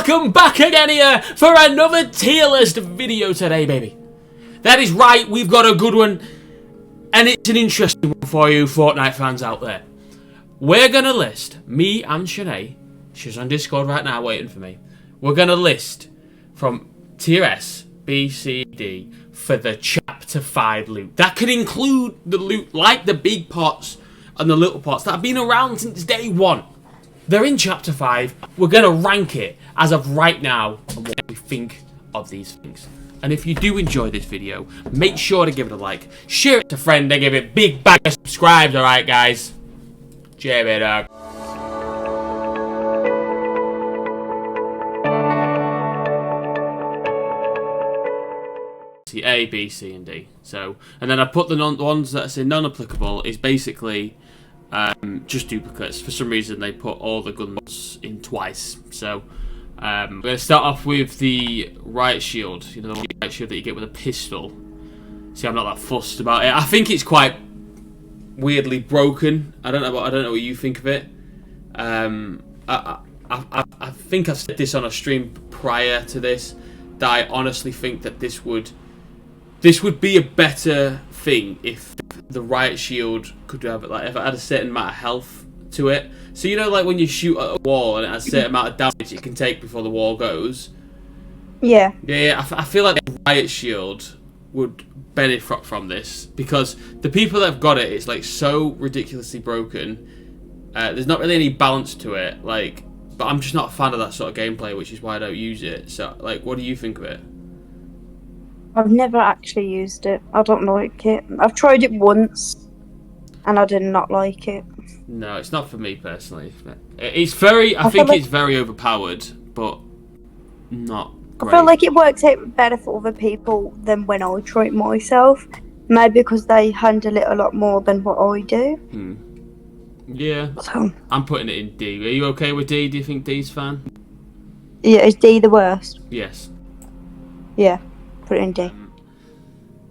welcome back again here for another tier list video today, baby. That is right, we've got a good one, and it's an interesting one for you Fortnite fans out there. We're going to list, me and Shanae, she's on Discord right now waiting for me, we're going to list from tier S, B, C, D for the Chapter 5 loot. That could include the loot like the big pots and the little pots that have been around since day one. They're in Chapter 5. We're going to rank it as of right now and what we think of these things. And if you do enjoy this video, make sure to give it a like, share it to a friend, and give it a big bag of subscribes, alright guys? Jimmy dog. A, B, C, and D. So, and then I put the ones that I say non-applicable is basically just duplicates. For some reason, they put all the guns in twice. So, we're going to start off with the riot shield. You know, the riot shield that you get with a pistol. See, I'm not that fussed about it. I think it's quite weirdly broken. I don't know what you think of it. I think I've said this on a stream prior to this, that I honestly think that this would be a better thing if the riot shield could have, like, if it had a certain amount of health to it. So you know, like when you shoot at a wall and it has a certain amount of damage it can take before the wall goes. Yeah. Yeah, I feel like the riot shield would benefit from this because the people that have got it, it's like so ridiculously broken. There's not really any balance to it, like. But I'm just not a fan of that sort of gameplay, which is why I don't use it. So, like, what do you think of it? I've never actually used it. I don't like it. I've tried it once, and I did not like it. No, it's not for me personally. It's very. I think it's very overpowered, but not great. I feel like it works out better for other people than when I try it myself. Maybe because they handle it a lot more than what I do. Yeah, so, I'm putting it in D. Are you okay with D? Do you think D's fine? Yeah, is D the worst? Yes. Yeah, put it in D.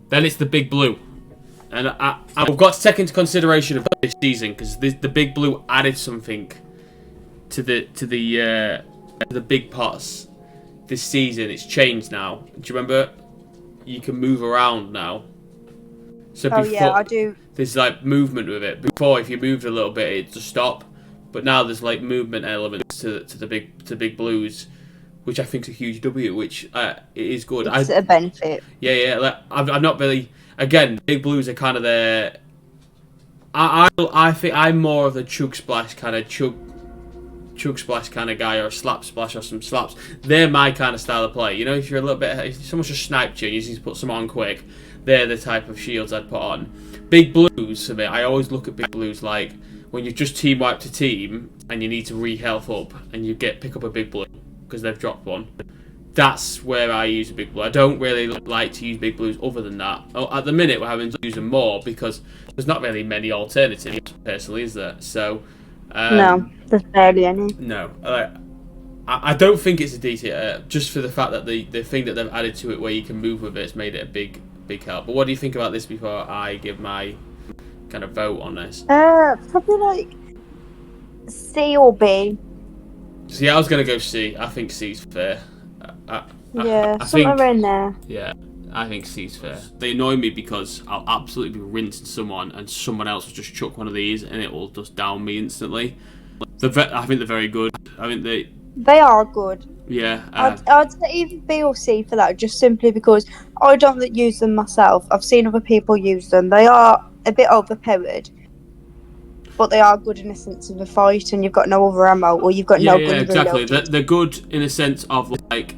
Then it's the big blue, and I've got to take into consideration of this season because the big blue added something to the big pots this season. It's changed now. Do you remember? You can move around now. So before, yeah, I do. There's like movement with it. Before, if you moved a little bit, it'd just stop. But now there's like movement elements to the big blues, which I think is a huge W. Which it is good. It's a benefit. Yeah. Like, I'm not really. Again, big blues are kind of there. I think I'm more of the chug splash kind of guy, or a slap splash or some slaps. They're my kind of style of play. You know, if you're a little bit, if someone's just sniped you and you just need to put some on quick, they're the type of shields I'd put on. Big blues for me, I always look at big blues like when you've just team wiped a team and you need to re-health up and you pick up a big blue because they've dropped one. That's where I use a big blue. I don't really like to use big blues other than that. At the minute we're having to use them more because there's not really many alternatives personally, is there? So no, there's barely any. No, I don't think it's a D tier, just for the fact that the thing that they've added to it where you can move with it's made it a big help. But what do you think about this before I give my kind of vote on this? Probably like C or B. See, I was going to go C. I think C's fair. Yeah, somewhere in there. Yeah, I think C's fair. They annoy me because I'll absolutely be rinsing someone and someone else will just chuck one of these and it will just down me instantly. I think they're very good. I think they are good. Yeah. I'd say either B or C for that, just simply because I don't use them myself. I've seen other people use them. They are a bit overpowered, but they are good in a sense of a fight, and you've got no other ammo, or you've got no gun. Yeah, exactly. They're good in a sense of like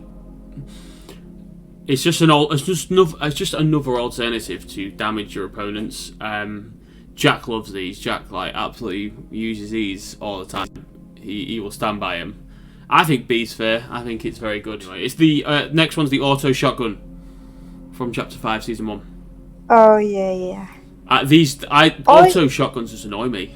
it's just another alternative to damage your opponents. Jack loves these. Jack like absolutely uses these all the time. He will stand by him. I think B's fair. I think it's very good. It's the next one's the auto shotgun from Chapter 5, Season 1. Oh yeah. Auto shotguns just annoy me.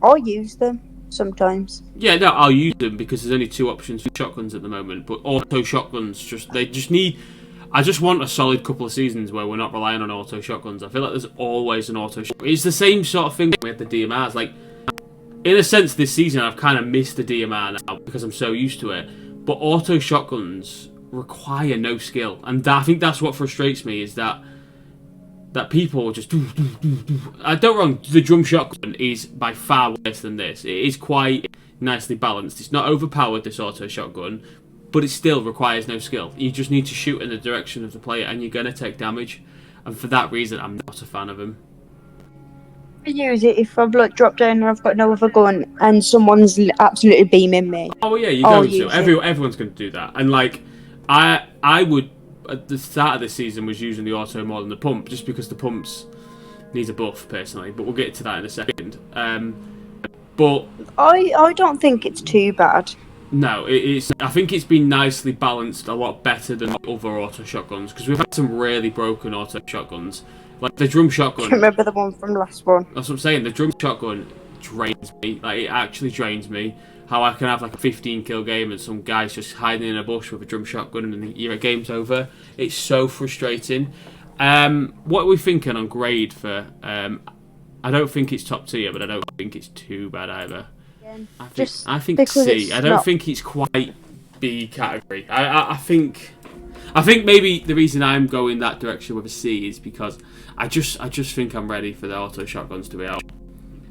I use them sometimes. Yeah, no, I'll use them because there's only 2 options for shotguns at the moment. But auto shotguns I just want a solid couple of seasons where we're not relying on auto shotguns. I feel like there's always an auto shotgun. It's the same sort of thing we had the DMRs. Like in a sense, this season I've kind of missed the DMR now because I'm so used to it. But auto shotguns require no skill, and I think that's what frustrates me, is that people just do. I don't wrong. The drum shotgun is by far worse than this. It is quite nicely balanced. It's not overpowered, this auto shotgun, but it still requires no skill. You just need to shoot in the direction of the player, and you're gonna take damage. And for that reason, I'm not a fan of him. I use it if I've like dropped down and I've got no other gun and someone's absolutely beaming me. Oh yeah, you're going to. Everyone's going to do that. And like, I would at the start of this season was using the auto more than the pump, just because the pumps needs a buff personally. But we'll get to that in a second. But I don't think it's too bad. No, it's. I think it's been nicely balanced, a lot better than other auto shotguns, because we've had some really broken auto shotguns, like the drum shotgun. I remember the one from the last one. That's what I'm saying. The drum shotgun drains me. Like, it actually drains me. How I can have like a 15 kill game and some guy's just hiding in a bush with a drum shotgun and your game's over. It's so frustrating. What are we thinking on grade for? I don't think it's top tier, but I don't think it's too bad either. I think C. I don't think it's quite B category. I think maybe the reason I'm going that direction with a C is because I just think I'm ready for the auto shotguns to be out,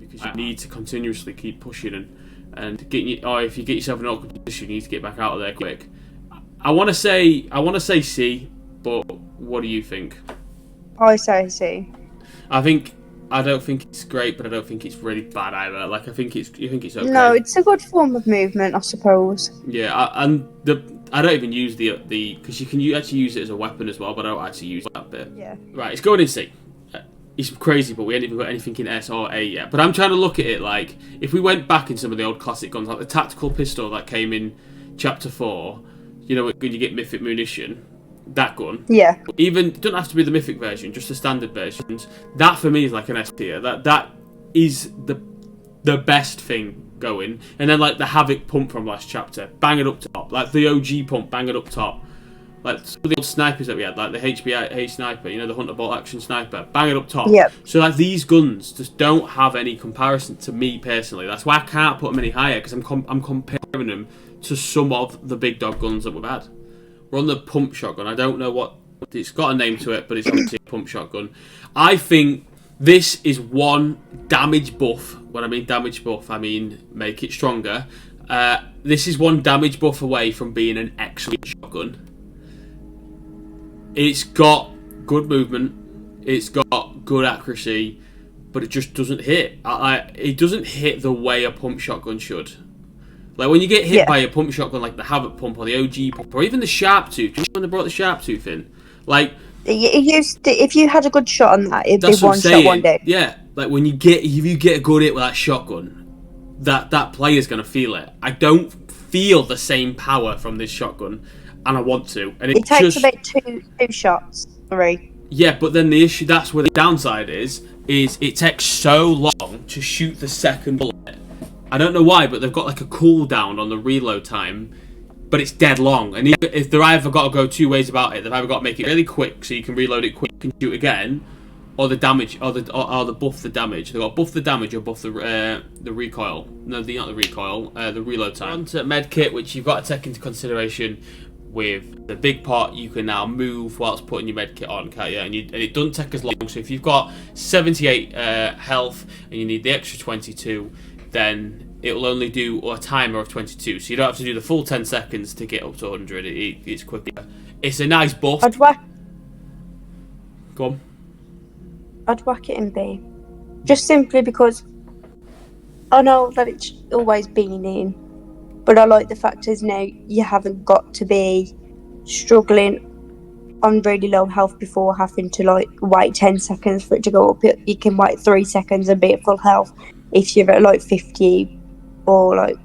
because you need to continuously keep pushing and getting you. Or if you get yourself in an awkward position, you need to get back out of there quick. I want to say C, but what do you think? I say C. I don't think it's great, but I don't think it's really bad either. Like, you think it's okay. No, it's a good form of movement, I suppose. Yeah, I don't even use the because you can actually use it as a weapon as well, but I don't actually use that bit. Yeah. Right, it's going in C. It's crazy, but we ain't even got anything in S or A yet. But I'm trying to look at it like, if we went back in some of the old classic guns, like the tactical pistol that came in Chapter 4, you know, when you get mythic munition. That gun, yeah. Even doesn't have to be the mythic version, just the standard versions. That for me is like an S tier. That is the best thing going. And then like the Havoc pump from last chapter, bang it up top. Like the OG pump, bang it up top. Like some of the old snipers that we had, like the HBA sniper, you know, the Hunter Bolt action sniper, bang it up top. Yep. So like these guns just don't have any comparison to me personally. That's why I can't put them any higher, because I'm comparing them to some of the big dog guns that we've had. We're on the pump shotgun. I don't know what it's got a name to it, but it's obviously a pump shotgun. I think this is one damage buff. When I mean damage buff, I mean make it stronger. This is one damage buff away from being an excellent shotgun. It's got good movement. It's got good accuracy, but it just doesn't hit. It doesn't hit the way a pump shotgun should. Like when you get hit by a pump shotgun, like the Havoc pump or the OG pump, or even the Sharp Tooth, just when they brought the Sharp Tooth in, like if you had a good shot on that, it'd be one shot one day. Yeah, like when if you get a good hit with that shotgun, that player's gonna feel it. I don't feel the same power from this shotgun, and I want to. And it takes about two shots, 3. Yeah, but then the issue, that's where the downside is it takes so long to shoot the second bullet. I don't know why, but they've got like a cooldown on the reload time, but it's dead long. And if they're either got to go two ways about it, they've either got to make it really quick so you can reload it quick and shoot again, or the damage, or the buff the damage. They've got to buff the damage or buff the recoil. No, not the recoil. The reload time. On to medkit, which you've got to take into consideration. With the big pot, you can now move whilst putting your medkit on, can't you? And it doesn't take as long. So if you've got 78 health and you need the extra 22, then it will only do a timer of 22. So you don't have to do the full 10 seconds to get up to 100. It's quicker. It's a nice buff. Go on. I'd whack it in B. Just simply because I know that it's always been in. But I like the fact is now you haven't got to be struggling on really low health before having to like wait 10 seconds for it to go up. You can wait 3 seconds and be at full health if you're at like 50 or like,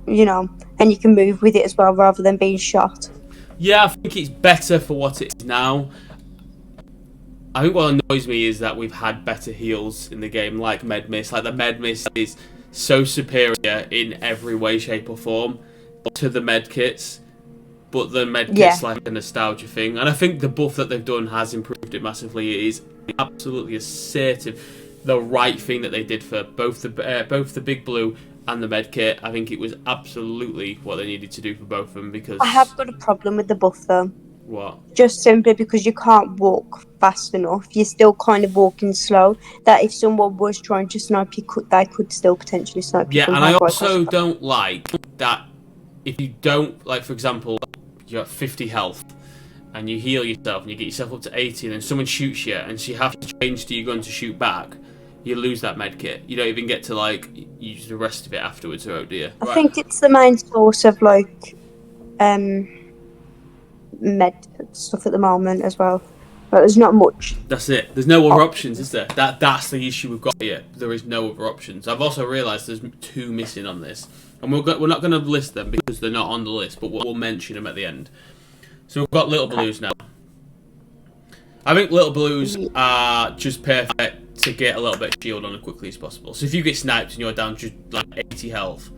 you know, and you can move with it as well rather than being shot. Yeah, I think it's better for what it is now. I think what annoys me is that we've had better heals in the game, like Med Miss. Like the Med Miss is so superior in every way, shape or form to the medkits, but the medkits like a nostalgia thing, and I think the buff that they've done has improved it massively. It is absolutely assertive, the right thing that they did for both the Big Blue and the med kit. I think it was absolutely what they needed to do for both of them because I have got a problem with the buff though. what? Just simply because you can't walk fast enough. You're still kind of walking slow. That if someone was trying to snipe you, they could still potentially snipe you Yeah, from and I halfway also across. don't like that if you don't, like, for example, you're at 50 health and you heal yourself and you get yourself up to 80 and then someone shoots you and so you have to change to your gun to shoot back, you lose that med kit. You don't even get to, like, use the rest of it afterwards, oh dear. I think it's the main source of, like, med stuff at the moment as well. But there's not much. That's it. There's no other options, is there? That's the issue we've got here. There is no other options. I've also realised there's 2 missing on this, and we're not going to list them because they're not on the list, but we'll mention them at the end. So we've got little blues now. I think little blues are just perfect to get a little bit of shield on as quickly as possible. So if you get sniped and you're down just like 80 health,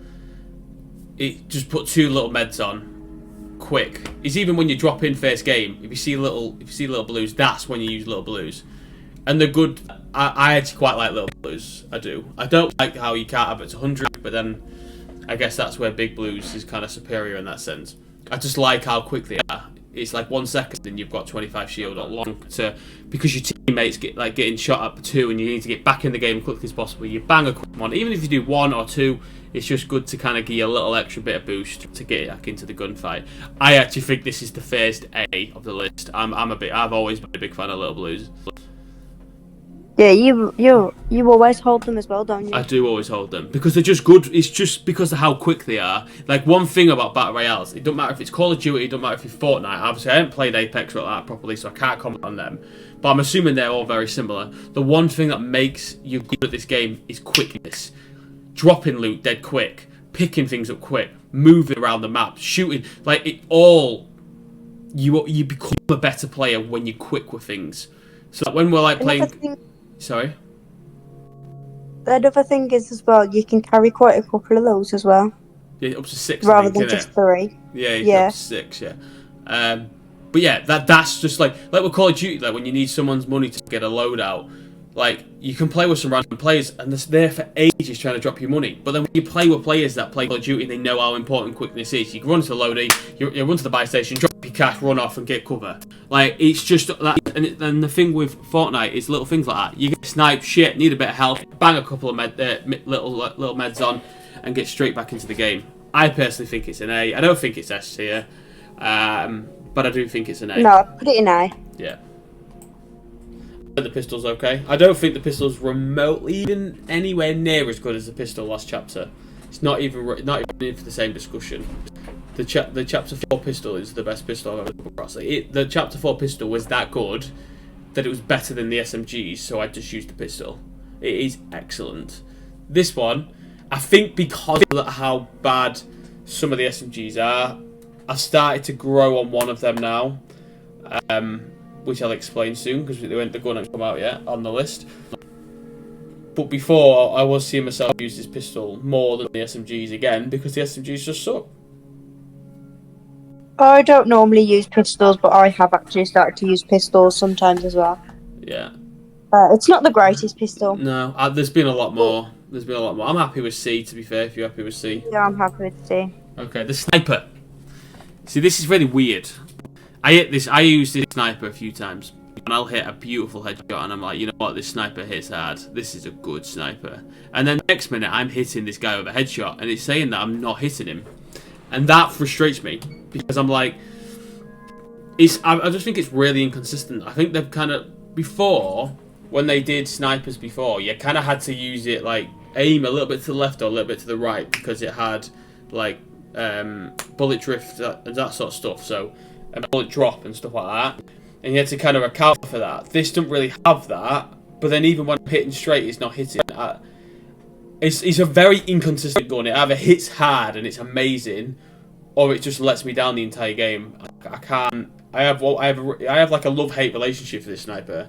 it just put 2 little meds on. Quick. It's even when you drop in first game. If you see little blues, that's when you use little blues, and they're good. I actually quite like little blues. I do. I don't like how you can't have it to 100, but then I guess that's where big blues is kind of superior in that sense. I just like how quick they are. It's like 1 second and you've got 25 shield or long to because your teammates get like getting shot up 2 and you need to get back in the game as quickly as possible. You bang a quick one, even if you do 1 or 2. It's just good to kind of give you a little extra bit of boost to get back into the gunfight. I actually think this is the first A of the list. I've always been a big fan of little blues. Yeah, you always hold them as well, don't you? I do always hold them because they're just good. It's just because of how quick they are. Like one thing about battle royales, it doesn't matter if it's Call of Duty, it doesn't matter if it's Fortnite. Obviously, I haven't played Apex or that properly, so I can't comment on them. But I'm assuming they're all very similar. The one thing that makes you good at this game is quickness. Dropping loot dead quick, picking things up quick, moving around the map, shooting, like it all. You become a better player when you're quick with things. So when we're like playing, sorry. Another thing is as well, you can carry quite a couple of those as well. Yeah, up to 6. Rather than just 3. Yeah, up to 6. Yeah. But yeah, that's just like with Call of Duty, like when you need someone's money to get a loadout. Like, you can play with some random players, and they're there for ages trying to drop you money. But then when you play with players that play Call of Duty, they know how important quickness is. You can run to the loading, you run to the buy station, drop your cash, run off, and get cover. Like, it's just that. And the thing with Fortnite is little things like that. You get sniped, shit, need a bit of help, bang a couple of little meds on, and get straight back into the game. I personally think it's an A. I don't think it's S tier, but I do think it's an A. No, put it in A. Yeah. The pistol's okay. I don't think the pistol's remotely even anywhere near as good as the pistol last chapter. It's not even in for the same discussion. The chapter 4 pistol is the best pistol I've ever come across. The chapter 4 pistol was that good that it was better than the SMGs, so I just used the pistol. It is excellent. This one, I think because of how bad some of the SMGs are, I've started to grow on one of them now. Which I'll explain soon because the gun hasn't come out yet on the list. But before, I was seeing myself use this pistol more than the SMGs again because the SMGs just suck. I don't normally use pistols, but I have actually started to use pistols sometimes as well. Yeah. It's not the greatest pistol. No, there's been a lot more. I'm happy with C, to be fair, if you're happy with C. Yeah, I'm happy with C. Okay, the sniper. See, this is really weird. I used this sniper a few times, and I'll hit a beautiful headshot, and I'm like, you know what, this sniper hits hard. This is a good sniper. And then the next minute, I'm hitting this guy with a headshot, and it's saying that I'm not hitting him. And that frustrates me, because I'm like, I just think it's really inconsistent. I think they've kind of, before, when they did snipers before, you kind of had to use it, like, aim a little bit to the left or a little bit to the right, because it had, like, bullet drift and that sort of stuff, so... and bullet drop and stuff like that, and you had to kind of account for that. This doesn't really have that, but then even when I'm hitting straight, it's not hitting. It's a very inconsistent gun. It either hits hard and it's amazing, or it just lets me down the entire game. I can't. I have like a love-hate relationship with this sniper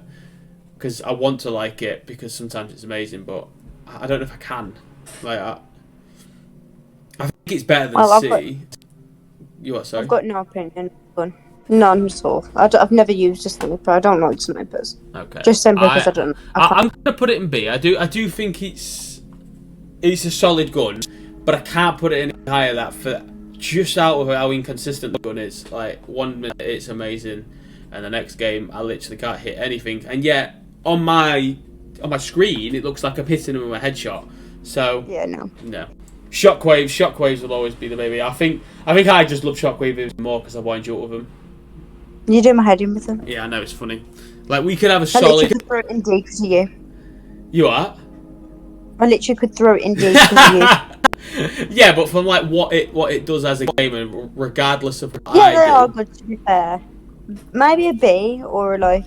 because I want to like it because sometimes it's amazing, but I don't know if I can. Like I think it's better than C. You what? Sorry. I've got no opinion. None at all. I've never used a sniper. I don't like snipers. Okay. Just simply because I don't. I'm gonna put it in B. I do think it's a solid gun, but I can't put it any higher. That for just out of how inconsistent the gun is. Like 1 minute it's amazing, and the next game I literally can't hit anything. And yet on my screen it looks like I'm hitting them with a headshot. So Yeah, no. Shockwaves will always be the baby. I think I just love Shockwaves more because I wind you up with them. You do my head in with them. Yeah, I know, it's funny. Like, we could have a I literally solid... could throw it in D because of you. You are? I literally could throw it in D because of you. Yeah, but from like what it does as a game, and regardless of what Yeah, I they do, are good to be fair. Maybe a B or like...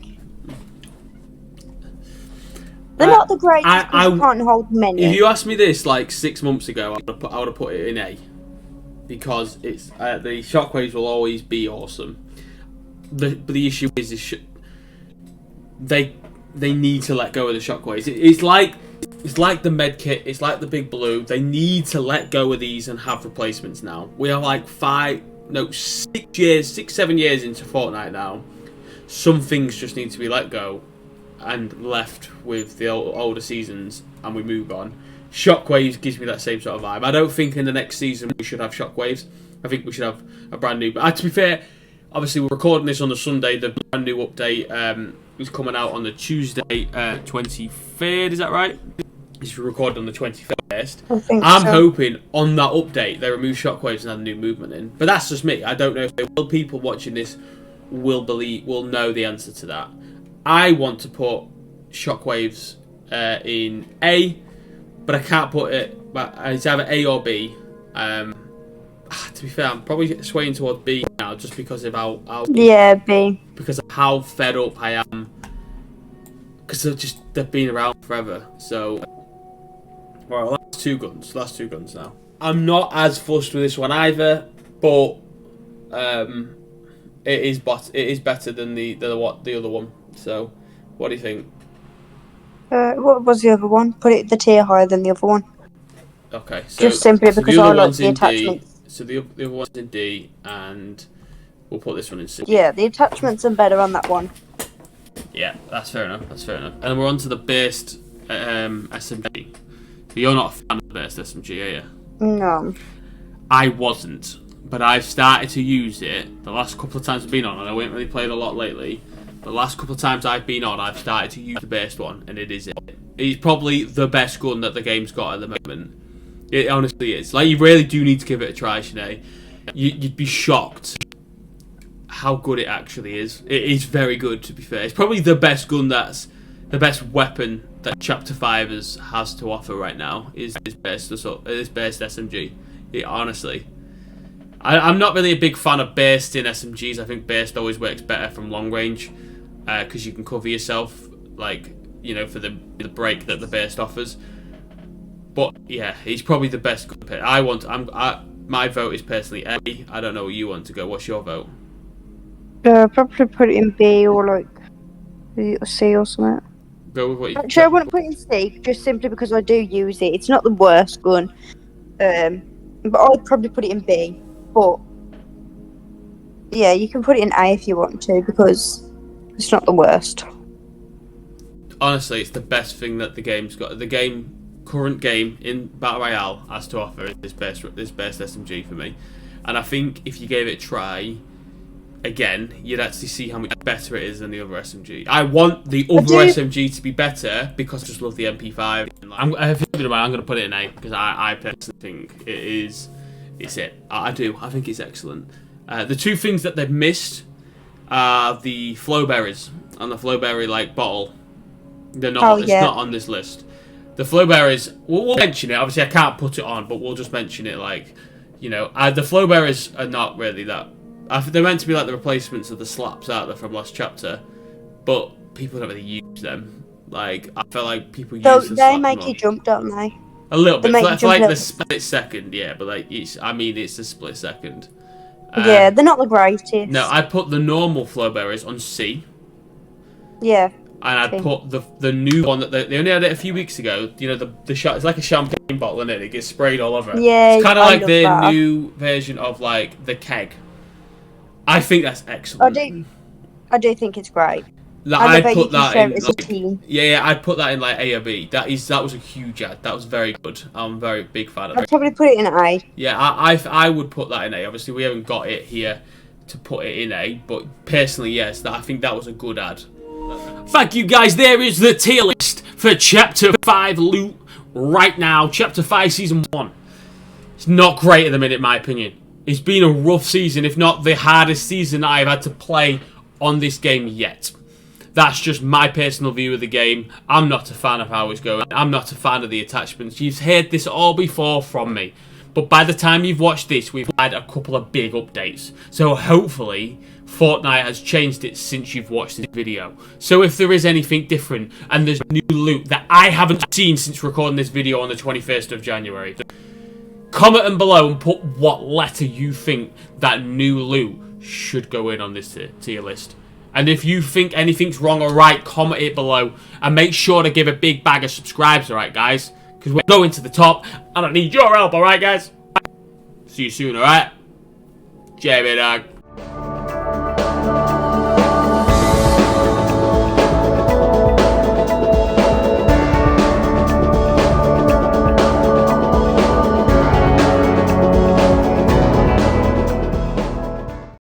They're not the greatest because you can't hold many. If you asked me this like 6 months ago, I would have put it in A. Because it's the Shockwaves will always be awesome. But the issue is they need to let go of the Shockwaves. It's like the med kit. It's like the Big Blue. They need to let go of these and have replacements now. We are like 6 years, 7 years into Fortnite now. Some things just need to be let go and left with the older seasons, and we move on. Shockwaves gives me that same sort of vibe. I don't think in the next season we should have Shockwaves. I think we should have a brand new. But to be fair, obviously we're recording this on the Sunday. The brand new update is coming out on the Tuesday, 23rd. Is that right? It's recorded on the 21st. I'm hoping on that update they remove Shockwaves and add a new movement in. But that's just me. I don't know if they will. People watching this will know the answer to that. I want to put Shockwaves in A, but I can't put it. But it's either A or B. To be fair, I'm probably swaying towards B now, just because of how yeah, B. Because of how fed up I am. Because they've been around forever. So, well, that's two guns. Last two guns now. I'm not as fussed with this one either, but it is better than the other one. So, what do you think? What was the other one? Put it the tier higher than the other one. Okay, so just simply because I like the attachments. So the other one's in D, and we'll put this one in C. Yeah, the attachments are better on that one. Yeah, that's fair enough. And we're on to the based SMG. So you're not a fan of the based SMG, are you? No. I wasn't, but I've started to use it the last couple of times I've been on, and I haven't really played a lot lately. But the last couple of times I've been on, I've started to use the based one, and it is it. It's probably the best gun that the game's got at the moment. It honestly is. Like, you really do need to give it a try, Sinead. You'd be shocked how good it actually is. It is very good, to be fair. It's probably the best gun the best weapon that Chapter 5 has to offer right now is best SMG. Honestly. I'm not really a big fan of based in SMGs. I think based always works better from long range because you can cover yourself, like, you know, for the break that the based offers. But yeah, he's probably the best gun pick. My vote is personally A. I don't know what you want to go. What's your vote? Probably put it in B or like C or something. Go with what you. Actually, I wouldn't put it in C just simply because I do use it. It's not the worst gun, but I'd probably put it in B. But yeah, you can put it in A if you want to because it's not the worst. Honestly, it's the best thing that the game's got. Current game in Battle Royale has to offer is best SMG for me, and I think if you gave it a try again, you'd actually see how much better it is than the other SMG. I want the other SMG to be better because I just love the MP5. I'm going to put it in A because I personally think it's it. I do. I think it's excellent. The two things that they've missed are the flowberries and the flowberry bottle. They're not. It's not on this list. The flowberries, we'll mention it. Obviously, I can't put it on, but we'll just mention it. The flowberries are not really that. They're meant to be like the replacements of the slaps, aren't they, from last chapter? But people don't really use them. Like, I feel like people use the slap. They make you jump, don't they? A little bit. It's like the split second, yeah. But it's a split second. Yeah, they're not the greatest. No, I put the normal flowberries on C. Yeah. And I put the new one that they only had it a few weeks ago. You know, the shot. It's like a champagne bottle, isn't it? It gets sprayed all over. Yeah, it's kind of like their new version of the keg. I think that's excellent. I do think it's great. Like, And I I'd bet you put can that share in. it as a Like, team. yeah, I'd put that in like A or B. That was a huge ad. That was very good. I'm a very big fan of I'd it. probably put it in A. Yeah, I would put that in A. Obviously, we haven't got it here to put it in A, but personally, yes, I think that was a good ad. Thank you, guys. There is the tier list for Chapter 5 loot right now. Chapter 5 Season 1. It's not great at the minute, in my opinion. It's been a rough season, if not the hardest season I've had to play on this game yet. That's just my personal view of the game. I'm not a fan of how it's going. I'm not a fan of the attachments. You've heard this all before from me. But by the time you've watched this, we've had a couple of big updates. So hopefully, Fortnite has changed it since you've watched this video. So if there is anything different, and there's new loot that I haven't seen since recording this video on the 21st of January, comment them below and put what letter you think that new loot should go in on this tier list. And if you think anything's wrong or right, comment it below. And make sure to give a big bag of subscribes, alright guys? Because we're going to the top, and I need your help, alright guys? See you soon, alright? JB dog.